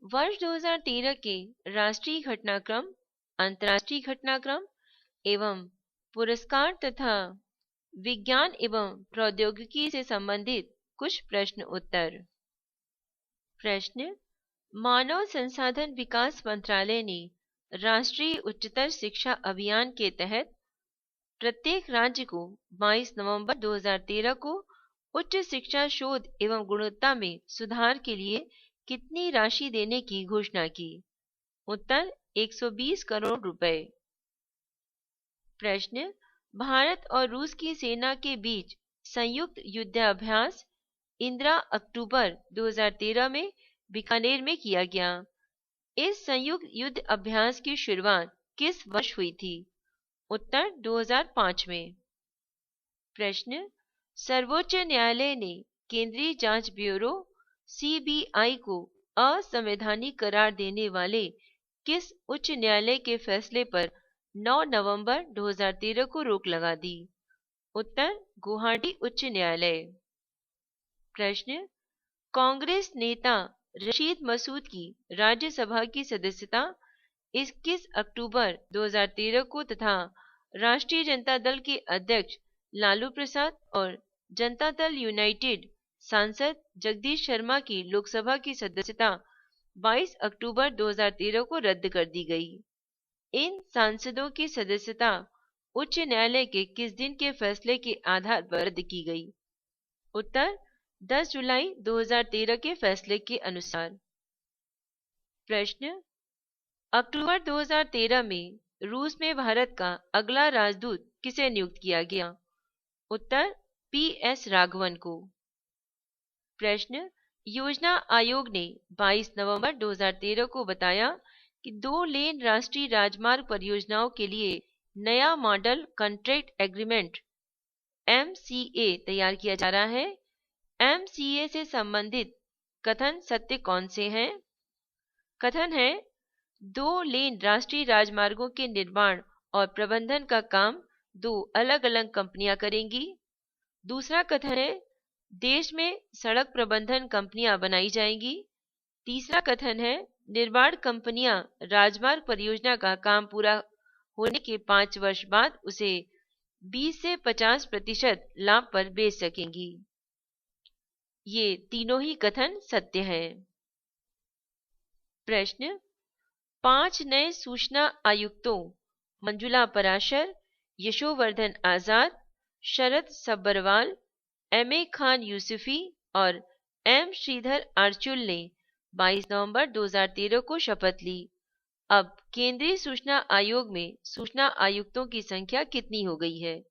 वर्ष 2013 के राष्ट्रीय घटनाक्रम, अंतर्राष्ट्रीय घटनाक्रम एवं पुरस्कार तथा विज्ञान एवं प्रौद्योगिकी से संबंधित कुछ प्रश्न उत्तर। प्रश्न: मानव संसाधन विकास मंत्रालय ने राष्ट्रीय उच्चतर शिक्षा अभियान के तहत प्रत्येक राज्य को 22 नवंबर 2013 को उच्च शिक्षा शोध एवं गुणवत्ता में सुधार के लिए कितनी राशि देने की घोषणा की? उत्तर: 120 करोड़ रुपए। प्रश्न: भारत और रूस की सेना के बीच संयुक्त युद्धाभ्यास इंदिरा अक्टूबर 2013 में बीकानेर में किया गया। इस संयुक्त युद्ध अभ्यास की शुरुआत किस वर्ष हुई थी? उत्तर: 2005 में। प्रश्न: सर्वोच्च न्यायालय ने केंद्रीय जांच ब्यूरो सीबीआई को असंवैधानिक करार देने वाले किस उच्च न्यायालय के फैसले पर 9 नवंबर 2013 को रोक लगा दी? उत्तर: गुवाहाटी उच्च न्यायालय। प्रश्न: कांग्रेस नेता रशीद मसूद की राज्यसभा की सदस्यता 21 अक्टूबर 2013 को तथा राष्ट्रीय जनता दल के अध्यक्ष लालू प्रसाद और जनता दल यूनाइटेड सांसद जगदीश शर्मा की लोकसभा की सदस्यता 22 अक्टूबर 2013 को रद्द कर दी गई। इन सांसदों की सदस्यता उच्च न्यायालय के किस दिन के फैसले के आधार पर रद्द की गई? उत्तर: 10 जुलाई 2013 के फैसले के अनुसार। प्रश्न: अक्टूबर 2013 में रूस में भारत का अगला राजदूत किसे नियुक्त किया गया? उत्तर: पीएस राघवन को। प्रश्न: योजना आयोग ने 22 नवंबर 2013 को बताया कि 2 लेन राष्ट्रीय राजमार्ग परियोजनाओं के लिए नया मॉडल कॉन्ट्रैक्ट एग्रीमेंट एमसीए तैयार किया जा रहा है। एमसीए से संबंधित कथन सत्य कौन से हैं? कथन है 2 लेन राष्ट्रीय राजमार्गों के निर्माण और प्रबंधन का काम 2 अलग अलग कंपनियां करेंगी। दूसरा कथन है देश में सड़क प्रबंधन कंपनियां बनाई जाएंगी। तीसरा कथन है निर्माण कंपनियां राजमार्ग परियोजना का काम पूरा होने के 5 वर्ष बाद उसे 20 से 50% लाभ पर बेच सकेंगी। ये तीनों ही कथन सत्य हैं। प्रश्न: 5 नए सूचना आयुक्तों मंजुला पराशर, यशोवर्धन आजाद, शरद सब्बरवाल, एमए खान यूसुफी और एम श्रीधर आर्चुल ने 22 नवंबर 2013 को शपथ ली। अब केंद्रीय सूचना आयोग में सूचना आयुक्तों की संख्या कितनी हो गई है?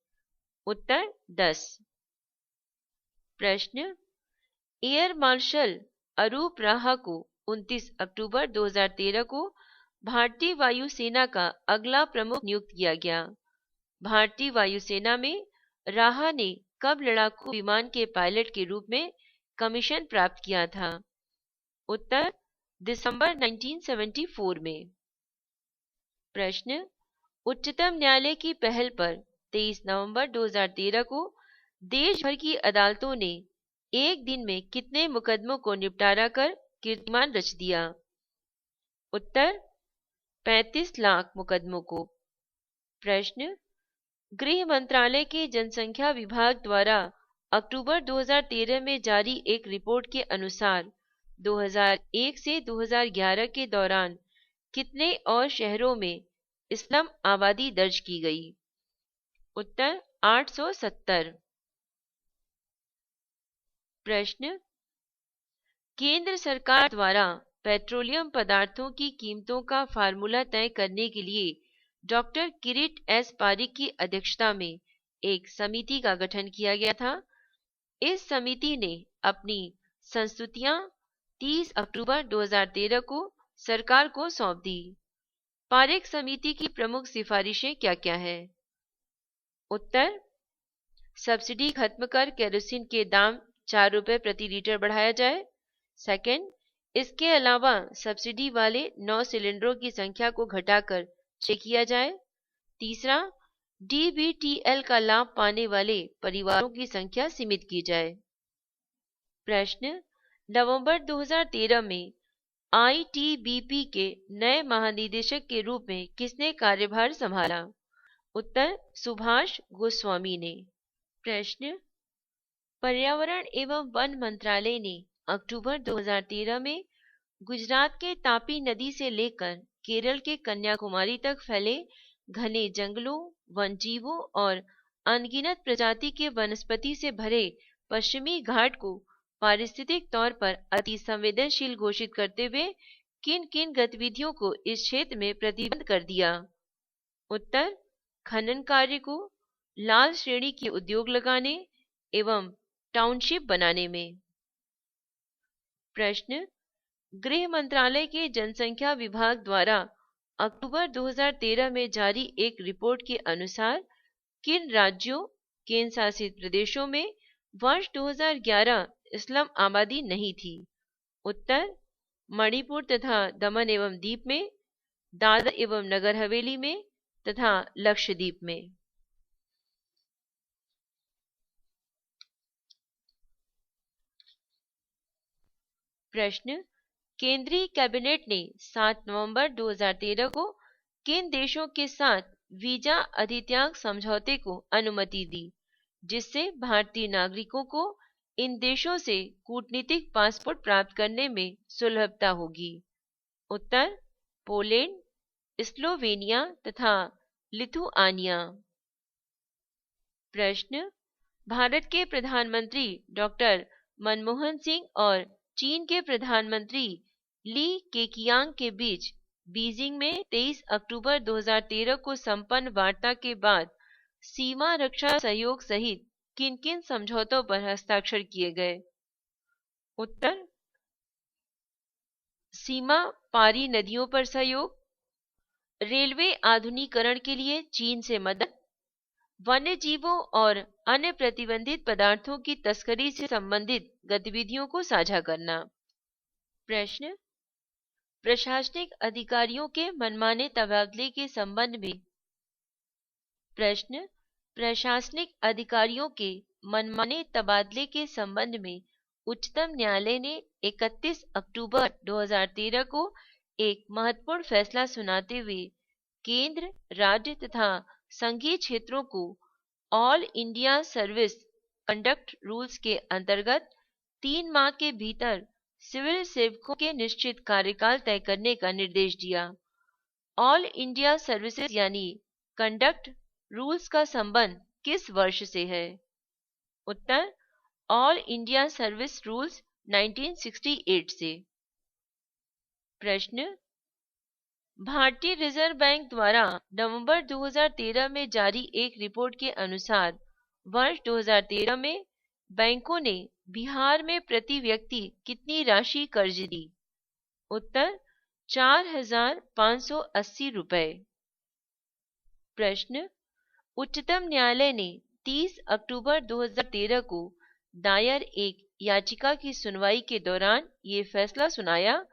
उत्तर: 10। प्रश्न: एयर मार्शल अरूप राहा को 29 अक्टूबर 2013 को भारतीय वायुसेना का अगला प्रमुख नियुक्त किया गया। भारतीय वायुसेना में राहा ने कब लड़ाकू विमान के पायलट के रूप में कमीशन प्राप्त किया था? उत्तर: दिसंबर 1974 में। प्रश्न: उच्चतम न्यायालय की पहल पर 23 नवंबर 2013 को देश भर की अदालतों ने एक दिन में कितने मुकदमों को निपटारा कर कीर्तिमान रच दिया? उत्तर: 35 लाख मुकदमों को। प्रश्न: गृह मंत्रालय के जनसंख्या विभाग द्वारा अक्टूबर 2013 में जारी एक रिपोर्ट के अनुसार 2001 से 2011 के दौरान कितने और शहरों में इस्लाम आबादी दर्ज की गई? उत्तर: 870। प्रश्न: केंद्र सरकार द्वारा पेट्रोलियम पदार्थों की कीमतों का फार्मूला तय करने के लिए डॉक्टर किरीट एस पारिक की अध्यक्षता में एक समिति का गठन किया गया था। इस समिति ने अपनी संस्तुतियां 30 अक्टूबर 2013 को सरकार को सौंप दी। पारिक समिति की प्रमुख सिफारिशें क्या क्या है? उत्तर: सब्सिडी खत्म कर केरोसिन के दाम 4 रुपए प्रति लीटर बढ़ाया जाए। सेकंड, इसके अलावा सब्सिडी वाले 9 सिलेंडरों की संख्या को घटाकर 6 किया जाए। तीसरा, डीबीटीएल का लाभ पाने वाले परिवारों की संख्या सीमित की जाए। प्रश्न: नवंबर 2013 में आईटीबीपी के नए महानिदेशक के रूप में किसने कार्यभार संभाला? उत्तर सुभाष गोस्वामी ने। प्रश्न, पर्यावरण एवं वन मंत्रालय ने अक्टूबर 2013 में गुजरात के तापी नदी से लेकर केरल के कन्याकुमारी तक फैले घने जंगलों, वनजीवों और अनगिनत प्रजाति के वनस्पति से भरे पश्चिमी घाट को पारिस्थितिक तौर पर अति संवेदनशील घोषित करते हुए किन किन गतिविधियों को इस क्षेत्र में प्रतिबंध कर दिया? उत्तर खनन कार्य को, लाल श्रेणी के उद्योग लगाने एवं टाउनशिप बनाने में। प्रश्न, गृह मंत्रालय के जनसंख्या विभाग द्वारा अक्टूबर 2013 में जारी एक रिपोर्ट के अनुसार किन राज्यों, केंद्र शासित प्रदेशों में वर्ष 2011 स्लम आबादी नहीं थी? उत्तर मणिपुर तथा दमन एवं दीप में, दादर एवं नगर हवेली में तथा लक्षद्वीप में। प्रश्न, केंद्रीय कैबिनेट ने 7 नवंबर 2013 को किन देशों के साथ वीजा अधित्याग समझौते को अनुमति दी, जिससे भारतीय नागरिकों को इन देशों से कूटनीतिक पासपोर्ट प्राप्त करने में सुलभता होगी? उत्तर पोलैंड, स्लोवेनिया तथा लिथुआनिया। प्रश्न, भारत के प्रधानमंत्री डॉक्टर मनमोहन सिंह और चीन के प्रधानमंत्री ली केकियांग के बीच बीजिंग में 23 अक्टूबर 2013 को संपन्न वार्ता के बाद सीमा रक्षा सहयोग सहित किन किन समझौतों पर हस्ताक्षर किए गए? उत्तर सीमा पारी नदियों पर सहयोग, रेलवे आधुनिकीकरण के लिए चीन से मदद, वन्य जीवों और अन्य प्रतिबंधित पदार्थों की तस्करी से संबंधित गतिविधियों को साझा करना। प्रश्न, प्रशासनिक अधिकारियों के मनमाने तबादले के संबंध में। प्रश्न, प्रशासनिक अधिकारियों के मनमाने तबादले के संबंध में उच्चतम न्यायालय ने 31 अक्टूबर 2013 को एक महत्वपूर्ण फैसला सुनाते हुए केंद्र, राज्य तथा संघीय क्षेत्रों को all India service conduct rules के अंतर्गत 3 माह के भीतर सिविल सेवकों के निश्चित कार्यकाल तय करने का निर्देश दिया। ऑल इंडिया सर्विसेज यानी कंडक्ट रूल्स का संबंध किस वर्ष से है? उत्तर ऑल इंडिया सर्विस रूल्स 1968 से। प्रश्न, भारतीय रिजर्व बैंक द्वारा नवंबर 2013 में जारी एक रिपोर्ट के अनुसार वर्ष 2013 में बैंकों ने बिहार में प्रति व्यक्ति कितनी राशि कर्ज दी? उत्तर 4,580 रुपए। प्रश्न, उच्चतम न्यायालय ने 30 अक्टूबर 2013 को दायर एक याचिका की सुनवाई के दौरान ये फैसला सुनाया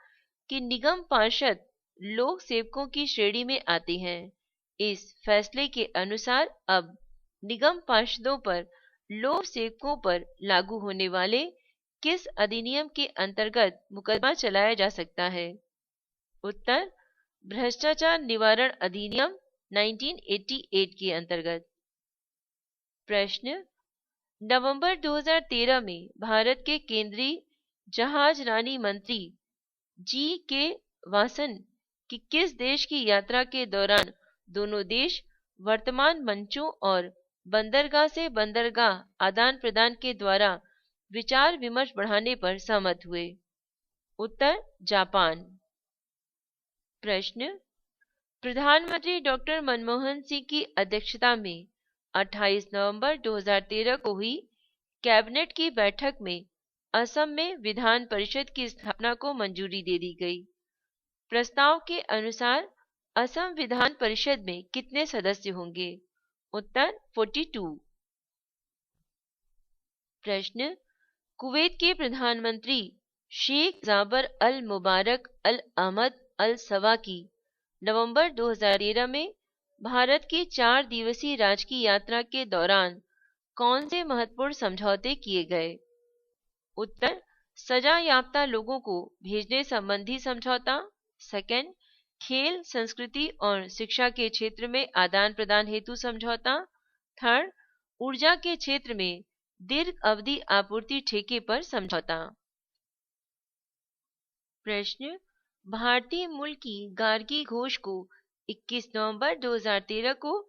कि निगम पार्षद लोक सेवकों की श्रेणी में आते हैं। इस फैसले के अनुसार अब निगम पार्षदों पर लोक सेवकों पर लागू होने वाले किस अधिनियम के अंतर्गत मुकदमा चलाया जा सकता है? उत्तर भ्रष्टाचार निवारण अधिनियम 1988 के अंतर्गत। प्रश्न, नवंबर 2013 में भारत के केंद्रीय जहाजरानी मंत्री जी.के. वासन कि किस देश की यात्रा के दौरान दोनों देश वर्तमान मंचों और बंदरगाह से बंदरगाह आदान प्रदान के द्वारा विचार विमर्श बढ़ाने पर सहमत हुए? उत्तर जापान। प्रश्न, प्रधानमंत्री डॉक्टर मनमोहन सिंह की अध्यक्षता में 28 नवंबर 2013 को हुई कैबिनेट की बैठक में असम में विधान परिषद की स्थापना को मंजूरी दे दी गई। प्रस्ताव के अनुसार असम विधान परिषद में कितने सदस्य होंगे? उत्तर 42। प्रश्न, कुवैत के प्रधानमंत्री शेख जाबर अल मुबारक अल अहमद अल सवा की नवंबर 2013 में भारत की 4 दिवसीय राजकीय यात्रा के दौरान कौन से महत्वपूर्ण समझौते किए गए? उत्तर सजा याफ्ता लोगों को भेजने संबंधी समझौता। सेकंड, खेल, संस्कृति और शिक्षा के क्षेत्र में आदान प्रदान हेतु समझौता। थर्ड, ऊर्जा के क्षेत्र में दीर्घ अवधि आपूर्ति ठेके पर समझौता। प्रश्न, भारतीय मूल की गार्गी घोष को 21 नवंबर 2013 को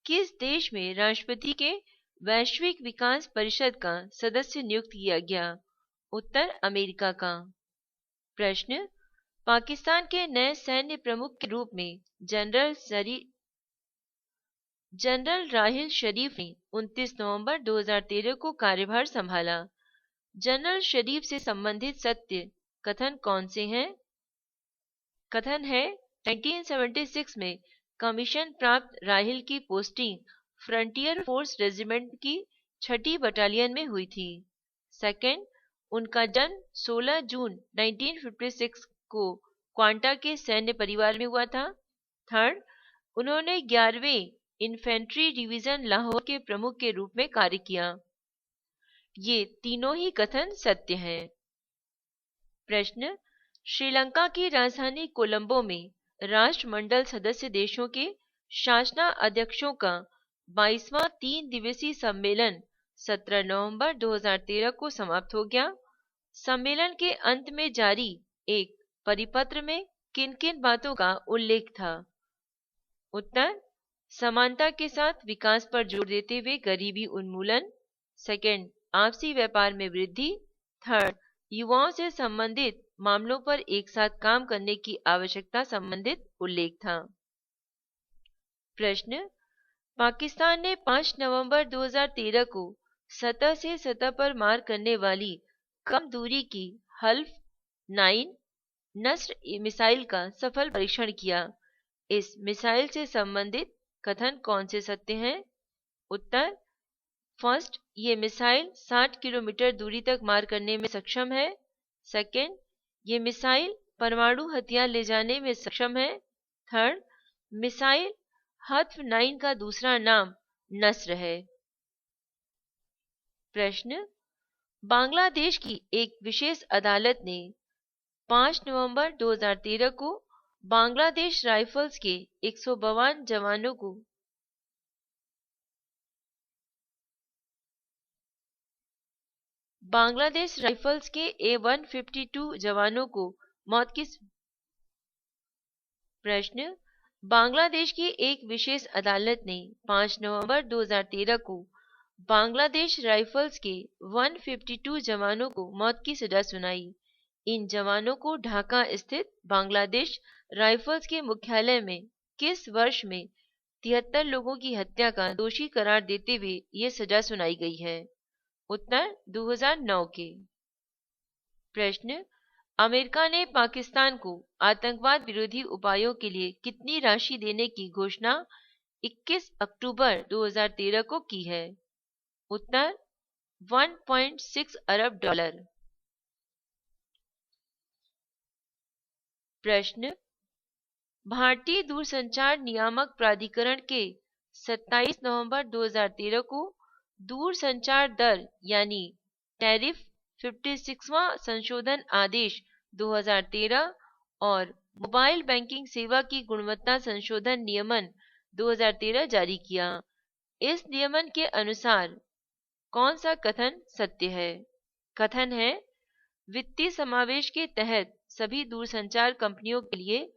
किस देश में राष्ट्रपति के वैश्विक विकास परिषद का सदस्य नियुक्त किया गया? उत्तर, अमेरिका का। प्रश्न, पाकिस्तान के नए सैन्य प्रमुख के रूप में जनरल राहिल शरीफ ने 29 नवंबर 2013 को कार्यभार संभाला। जनरल शरीफ से संबंधित सत्य कथन कौन से हैं? कथन है, 1976 में कमीशन प्राप्त राहिल की पोस्टिंग फ्रंटियर फोर्स रेजिमेंट की 6ठी बटालियन में हुई थी। सेकंड, उनका जन्म 16 जून 1956 को क्वांटा के सैन्य परिवार में हुआ था। थर्ड, उन्होंने 11वें इन्फेंट्री डिवीजन लाहौर के प्रमुख के रूप में कार्य किया। ये तीनों ही कथन सत्य हैं। प्रश्न, श्रीलंका की राजधानी कोलंबो में राष्ट्रमंडल सदस्य देशों के शासना अध्यक्षों का 22वां 3 दिवसीय सम्मेलन 17 नवंबर 2013 को समाप्त हो गया। सम्मेलन के अंत में जारी एक परिपत्र में किन किन बातों का उल्लेख था? उत्तर, समानता के साथ विकास पर जोर देते हुए गरीबी उन्मूलन। सेकंड, आपसी व्यापार में वृद्धि। थर्ड, युवाओं से संबंधित मामलों पर एक साथ काम करने की आवश्यकता संबंधित उल्लेख था। प्रश्न, पाकिस्तान ने 5 नवंबर 2013 को सतह से सतह पर मार करने वाली कम दूरी की हल्फ 9 नस्र मिसाइल का सफल परीक्षण किया। इस मिसाइल से संबंधित कथन कौन से सत्य हैं? उत्तर, फर्स्ट, ये मिसाइल 60 किलोमीटर दूरी तक मार करने में सक्षम है। सेकंड, ये मिसाइल परमाणु हथियार ले जाने में सक्षम है। थर्ड, मिसाइल हत्फ 9 का दूसरा नाम नस्र है। प्रश्न, बांग्लादेश की एक विशेष अदालत ने 5 नवंबर 2013 को बांग्लादेश राइफल्स के 152 जवानों को बांग्लादेश राइफल्स के A152 जवानों को मौत की। प्रश्न, बांग्लादेश की एक विशेष अदालत ने 5 नवंबर 2013 को बांग्लादेश राइफल्स के 152 जवानों को मौत की सजा सुनाई। इन जवानों को ढाका स्थित बांग्लादेश राइफल्स के मुख्यालय में किस वर्ष में 73 लोगों की हत्या का दोषी करार देते हुए ये सजा सुनाई गई है? उत्तर, 2009 के। प्रश्न, अमेरिका ने पाकिस्तान को आतंकवाद विरोधी उपायों के लिए कितनी राशि देने की घोषणा 21 अक्टूबर 2013 को की है? उत्तर, 1.6 अरब डॉलर। प्रश्न, भारतीय दूरसंचार नियामक प्राधिकरण के 27 नवंबर 2013 को दूरसंचार दर यानी टैरिफ 56वां संशोधन आदेश 2013 और मोबाइल बैंकिंग सेवा की गुणवत्ता संशोधन नियमन 2013 जारी किया। इस नियमन के अनुसार कौन सा कथन सत्य है? कथन है, वित्तीय समावेश के तहत सभी दूरसंचार कंपनियों के लिए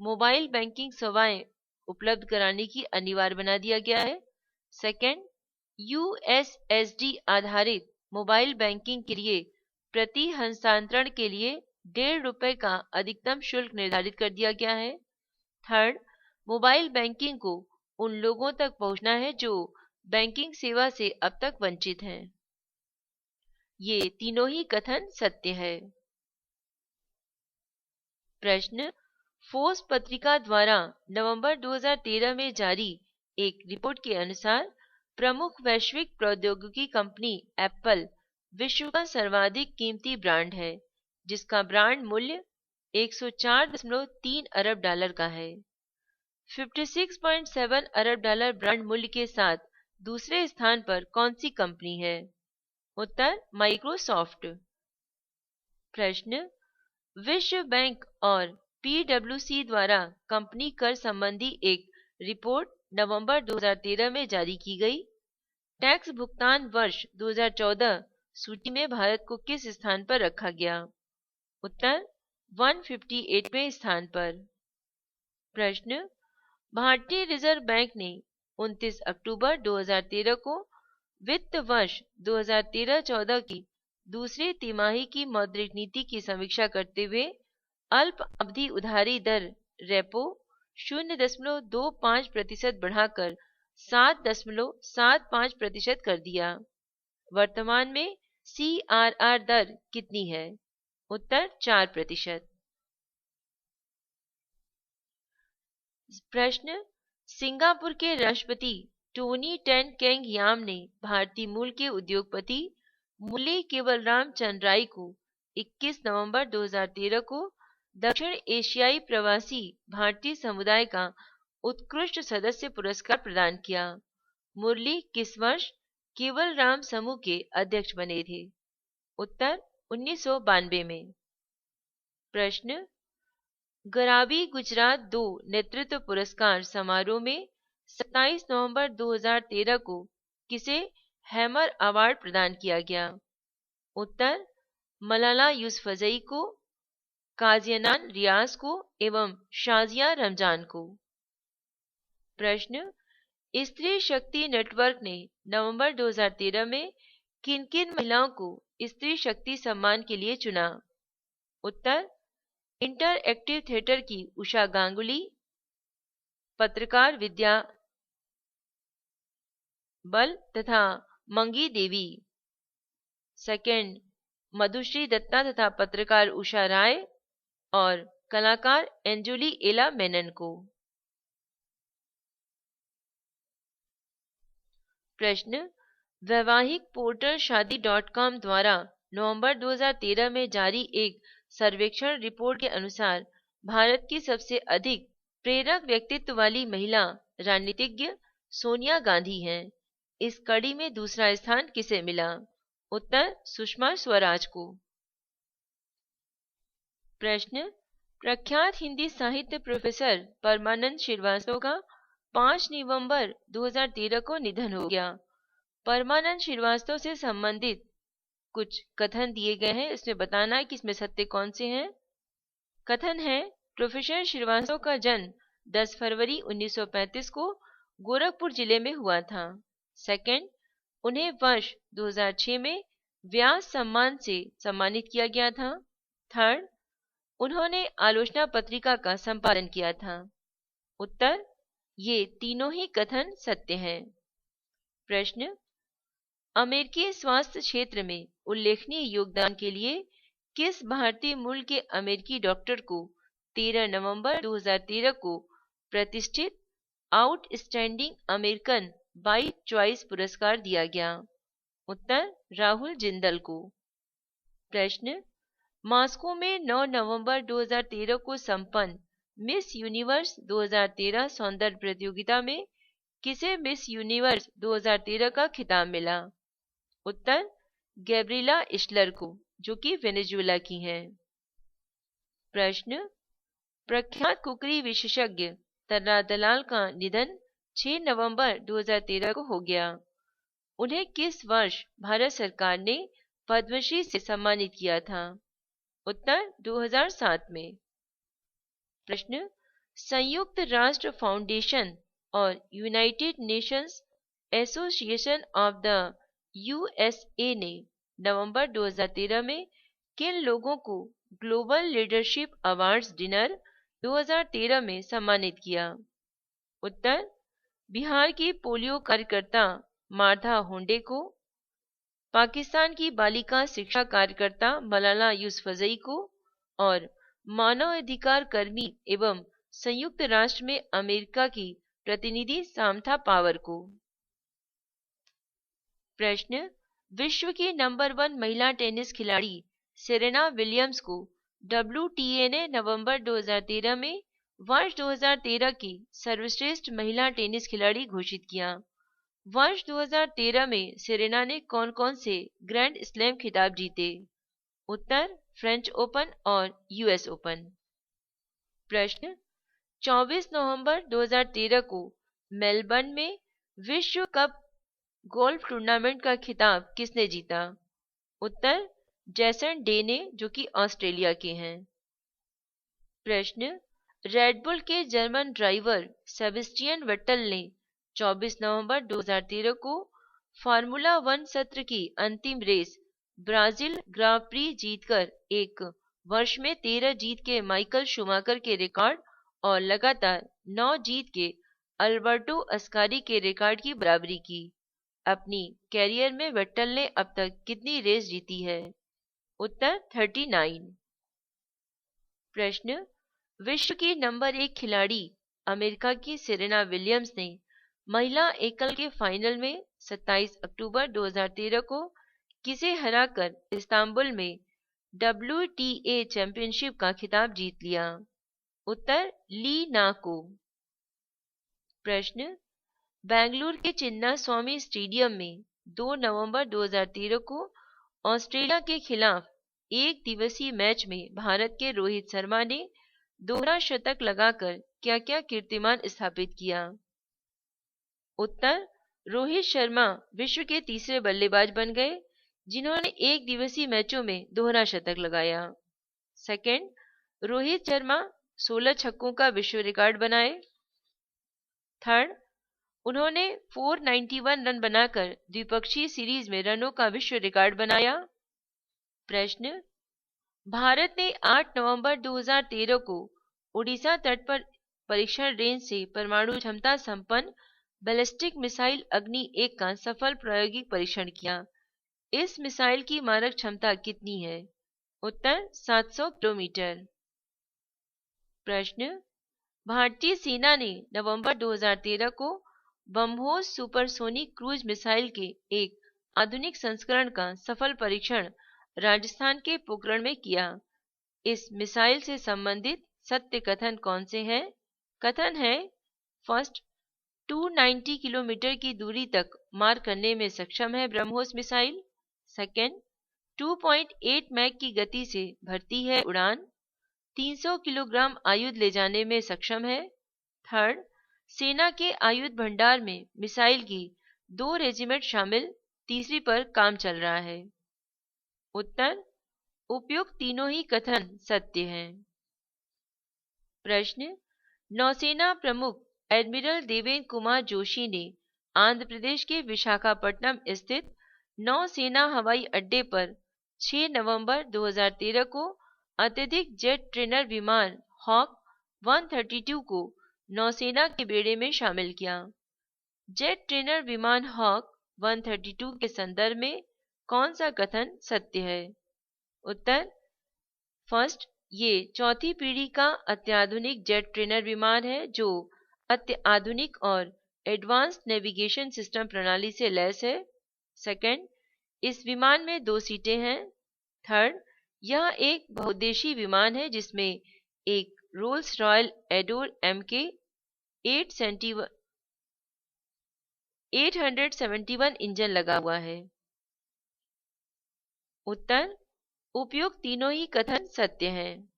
मोबाइल बैंकिंग सेवाएं उपलब्ध कराने की अनिवार्य बना दिया गया है। सेकंड, USSD आधारित मोबाइल बैंकिंग के लिए प्रति हस्तांतरण के लिए ₹1.5 का अधिकतम शुल्क निर्धारित कर दिया गया है। थर्ड, मोबाइल बैंकिंग को उन लोगों तक पहुंचना है जो बैंकिंग सेवा से अब तक वंचित हैं। ये तीनों ही कथन सत्य है। प्रश्न, फोर्ब्स पत्रिका द्वारा नवंबर 2013 में जारी एक रिपोर्ट के अनुसार प्रमुख वैश्विक प्रौद्योगिकी कंपनी एप्पल विश्व का सर्वाधिक कीमती ब्रांड है, जिसका ब्रांड मूल्य 104.3 अरब डॉलर का है। 56.7 अरब डॉलर ब्रांड मूल्य के साथ दूसरे स्थान पर कौन सी कंपनी है? उत्तर, माइक्रोसॉफ्ट। प्रश्न, विश्व बैंक और PwC द्वारा कंपनी कर संबंधी एक रिपोर्ट नवंबर 2013 में जारी की गई। टैक्स भुगतान वर्ष 2014 सूची में भारत को किस स्थान पर रखा गया? उत्तर 158वें स्थान पर। प्रश्न, भारतीय रिजर्व बैंक ने 29 अक्टूबर 2013 को वित्त वर्ष 2013-14 की दूसरी तिमाही की मौद्रिक नीति की समीक्षा करते हुए अल्प अवधि उधारी दर रेपो 0.25% बढ़ाकर 7.75% कर दिया। वर्तमान में CRR दर कितनी है? उत्तर 4%। प्रश्न, सिंगापुर के राष्ट्रपति टोनी टेन केंग याम ने भारतीय मूल के उद्योगपति मुरली केवलराम चंद्राई को 21 नवंबर 2013 को दक्षिण एशियाई प्रवासी भारतीय समुदाय का उत्कृष्ट सदस्य पुरस्कार प्रदान किया। मुरली किस वर्ष केवलराम समूह के अध्यक्ष बने थे? उत्तर 1992 में। प्रश्न, गराबी गुजरात 2 नेतृत्व पुरस्कार समारोह में 27 नवंबर 2013 को किसे हैमर अवार्ड प्रदान किया गया? उत्तर मलाला यूसुफजई को, काजियानान रियाज को एवं शाजिया रमजान को। प्रश्न, स्त्री शक्ति नेटवर्क ने नवंबर 2013 में किन किन महिलाओं को स्त्री शक्ति सम्मान के लिए चुना? उत्तर इंटरएक्टिव थिएटर की उषा गांगुली, पत्रकार विद्या बल तथा मंगी देवी, सेकंड मधुश्री दत्ता तथा पत्रकार उषा राय और कलाकार एंजुली एला मेनन को। प्रश्न, वैवाहिक पोर्टल शादी.com द्वारा नवंबर 2013 में जारी एक सर्वेक्षण रिपोर्ट के अनुसार भारत की सबसे अधिक प्रेरक व्यक्तित्व वाली महिला राजनीतिज्ञ सोनिया गांधी हैं। इस कड़ी में दूसरा स्थान किसे मिला? उत्तर सुषमा स्वराज को। प्रश्न, प्रख्यात हिंदी साहित्य प्रोफेसर परमानंद श्रीवास्तव का 5 नवंबर 2013 को निधन हो गया। परमानंद श्रीवास्तव से संबंधित कुछ कथन दिए गए हैं, इसमें बताना है कि इसमें सत्य कौन से हैं। कथन है, प्रोफेसर श्रीवास्तव का जन्म 10 फरवरी 1935 को गोरखपुर जिले में हुआ था। सेकंड, उन्हें वर्ष 2006 में व्यास सम्मान से सम्मानित किया गया था। थर्ड, उन्होंने आलोचना पत्रिका का संपादन किया था। उत्तर ये तीनों ही कथन सत्य हैं। प्रश्न, अमेरिकी स्वास्थ्य क्षेत्र में उल्लेखनीय योगदान के लिए किस भारतीय मूल के अमेरिकी डॉक्टर को 13 नवंबर 2013 को प्रतिष्ठित आउटस्टैंडिंग अमेरिकन बाय चॉइस पुरस्कार दिया गया? उत्तर राहुल जिंदल को। प्रश्न, मॉस्को में 9 नवंबर 2013 को संपन्न मिस यूनिवर्स 2013 सौंदर्य प्रतियोगिता में किसे मिस यूनिवर्स 2013 का खिताब मिला? उत्तर गैब्रिएला इशलर को, जो कि वेनेजुएला की हैं। प्रश्न, प्रख्यात कुकरी विशेषज्ञ तर्रा दलाल का निधन 6 नवंबर 2013 को हो गया। उन्हें किस वर्ष भारत सरकार ने पद्मश्री से सम्मानित किया था? उत्तर 2007 में। प्रश्न, संयुक्त राष्ट्र फाउंडेशन और United Nations association of the USA ने नवंबर 2013 में किन लोगों को ग्लोबल लीडरशिप अवार्ड्स डिनर 2013 में सम्मानित किया? उत्तर बिहार की पोलियो कार्यकर्ता मार्था होंडे को, पाकिस्तान की बालिका शिक्षा कार्यकर्ता मलाला यूसुफजई को और मानवाधिकार कर्मी एवं संयुक्त राष्ट्र में अमेरिका की प्रतिनिधि सामथा पावर को। प्रश्न, विश्व की नंबर 1 महिला टेनिस खिलाड़ी सेरेना विलियम्स को WTA ने नवंबर 2013 में वर्ष 2013 की सर्वश्रेष्ठ महिला टेनिस खिलाड़ी घोषित किया। वर्ष 2013 में सेरेना ने कौन कौन से ग्रैंड स्लैम खिताब जीते? उत्तर फ्रेंच ओपन और यूएस ओपन। प्रश्न 24 नवंबर 2013 को मेलबर्न में विश्व कप गोल्फ टूर्नामेंट का खिताब किसने जीता? उत्तर जैसन डे ने, जो कि ऑस्ट्रेलिया के हैं। प्रश्न रेडबुल के जर्मन ड्राइवर सेबेस्टियन वेट्टल ने 24 नवंबर 2013 को फार्मूला 1 सत्र की अंतिम रेस ब्राजील ग्रां प्री जीतकर एक वर्ष में 13 जीत के माइकल शूमाकर के रिकॉर्ड और लगातार 9 जीत के अल्बर्टो अस्कारी के रिकॉर्ड की बराबरी की। अपनी कैरियर में वेट्टल ने अब तक कितनी रेस जीती है? उत्तर 39। प्रश्न विश्व की नंबर 1 खिलाड़ी अमेरिका की सेरेना विलियम्स ने महिला एकल के फाइनल में 27 अक्टूबर 2013 को किसे हराकर इस्तांबुल में WTA चैंपियनशिप का खिताब जीत लिया? उत्तर ली ना को। प्रश्न बेंगलुरु के चिन्ना स्वामी स्टेडियम में 2 नवंबर 2013 को ऑस्ट्रेलिया के खिलाफ एक दिवसीय मैच में भारत के रोहित शर्मा ने दोहरा शतक लगाकर क्या क्या कीर्तिमान स्थापित किया? उत्तर रोहित शर्मा विश्व के तीसरे बल्लेबाज बन गए जिन्होंने एक दिवसीय मैचों में दोहरा शतक लगाया। सेकंड, रोहित शर्मा 16 छक्कों का विश्व रिकॉर्ड बनाए। थर्ड, उन्होंने 491 रन बनाकर द्विपक्षीय सीरीज में रनों का विश्व रिकॉर्ड बनाया। प्रश्न भारत ने 8 नवंबर 2013 को ओडिशा तट पर परीक्षण रेंज से परमाणु क्षमता संपन्न बैलिस्टिक मिसाइल अग्नि 1 का सफल प्रायोगिक परीक्षण किया। इस मिसाइल की मारक क्षमता कितनी है? उत्तर 700 किलोमीटर। प्रश्न भारतीय सेना ने नवंबर 2013 को ब्रह्मोस सुपरसोनिक क्रूज मिसाइल के एक आधुनिक संस्करण का सफल परीक्षण राजस्थान के पोखरण में किया। इस मिसाइल से संबंधित सत्य कथन कौन से हैं? कथन है फर्स्ट, 290 किलोमीटर की दूरी तक मार करने में सक्षम है ब्रह्मोस मिसाइल। सेकेंड, 2.8 मैक की गति से भरती है उड़ान। 300 किलोग्राम आयुध ले जाने में सक्षम है। थर्ड, सेना के आयुध भंडार में मिसाइल की 2 रेजिमेंट शामिल, तीसरी पर काम चल रहा है। उत्तर उपयुक्त तीनों ही कथन सत्य हैं। प्रश्न नौसेना प्रमुख एडमिरल देवेंद्र कुमार जोशी ने आंध्र प्रदेश के विशाखापट्टनम स्थित नौसेना हवाई अड्डे पर 6 नवंबर 2013 को अत्यधिक जेट ट्रेनर विमान हॉक 132 को नौसेना के बेड़े में शामिल किया। जेट ट्रेनर विमान हॉक 132 के संदर्भ में कौन सा कथन सत्य है? उत्तर फर्स्ट, ये चौथी पीढ़ी का अत्याधुनिक जेट ट्रेनर विमान है जो अत्याधुनिक और एडवांस्ड नेविगेशन सिस्टम प्रणाली से लैस है। सेकंड, इस विमान में 2 सीटें हैं। थर्ड, यह एक बहुउद्देशीय विमान है जिसमें एक Rolls Royce Adour MK 871 engine लगा हुआ है। उत्तर उपयुक्त तीनों ही कथन सत्य हैं।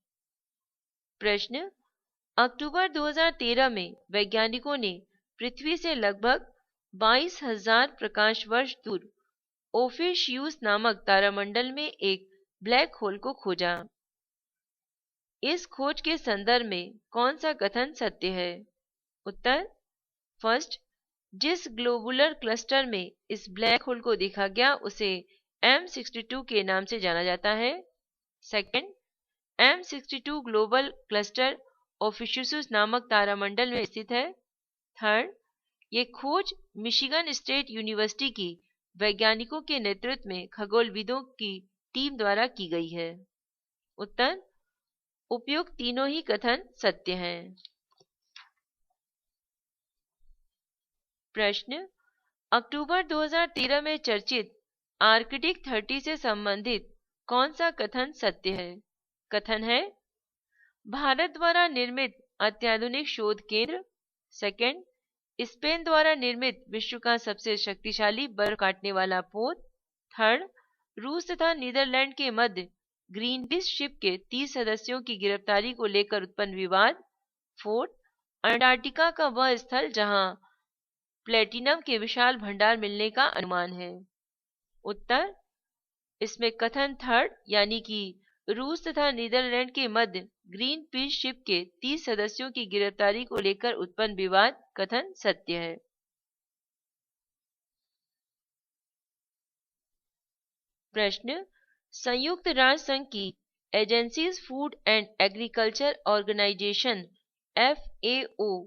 प्रश्न अक्टूबर 2013 में वैज्ञानिकों ने पृथ्वी से लगभग 22,000 प्रकाश वर्ष दूर ओफिशियूस नामक तारामंडल में एक ब्लैक होल को खोजा। इस खोज के संदर्भ में कौन सा कथन सत्य है? उत्तर फर्स्ट, जिस ग्लोबुलर क्लस्टर में इस ब्लैक होल को देखा गया उसे M62 के नाम से जाना जाता है। सेकंड, M62 ग्लोबल क्लस्टर ओफिशियूस नामक तारामंडल में स्थित है। थर्ड, ये खोज मिशिगन स्टेट यूनिवर्सिटी की वैज्ञानिकों के नेतृत्व में खगोलविदों की टीम द्वारा की गई है। उत्तर उपयुक्त तीनों ही कथन सत्य हैं। प्रश्न अक्टूबर 2013 में चर्चित आर्कटिक 30 से संबंधित कौन सा कथन सत्य है? कथन है भारत द्वारा निर्मित अत्याधुनिक शोध केंद्र। सेकंड, स्पेन द्वारा निर्मित विश्व का सबसे शक्तिशाली बर्फ काटने वाला पोत। थर्ड, रूस तथा नीदरलैंड के मध्य ग्रीनपीस शिप के 30 सदस्यों की गिरफ्तारी को लेकर उत्पन्न विवाद। 4. अंटार्कटिका का वह स्थल जहां प्लेटिनम के विशाल भंडार मिलने का अनुमान है। उत्तर इसमें कथन 3 यानी कि रूस तथा नीदरलैंड के मध्य ग्रीन पीस शिप के 30 सदस्यों की गिरफ्तारी को लेकर उत्पन्न विवाद कथन सत्य है। प्रश्न, संयुक्त राष्ट्र संघ की agencies food and agriculture organization FAO,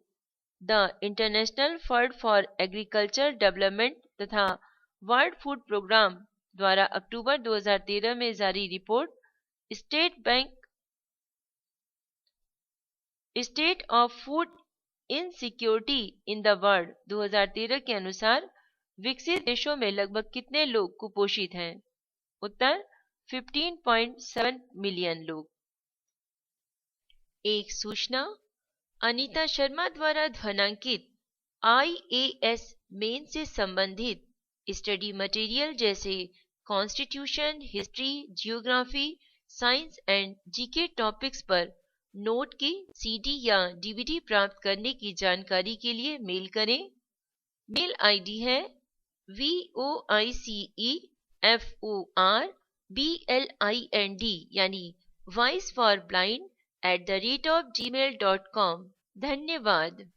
the international fund for agriculture development तथा वर्ल्ड फूड प्रोग्राम द्वारा अक्टूबर 2013 में जारी report state of food insecurity in the world 2013 के अनुसार विकसित देशों में लगभग कितने लोग कुपोषित हैं? उत्तर 15.7 मिलियन लोग। एक सूचना, अनीता शर्मा द्वारा ध्वनांकित IAS मेन से संबंधित स्टडी मटेरियल जैसे constitution, history, geography, science and GK topics पर नोट की CD या DVD प्राप्त करने की जानकारी के लिए मेल करें। मेल आईडी है voiceforblind यानी वॉइस फॉर ब्लाइंड @gmail.com। धन्यवाद।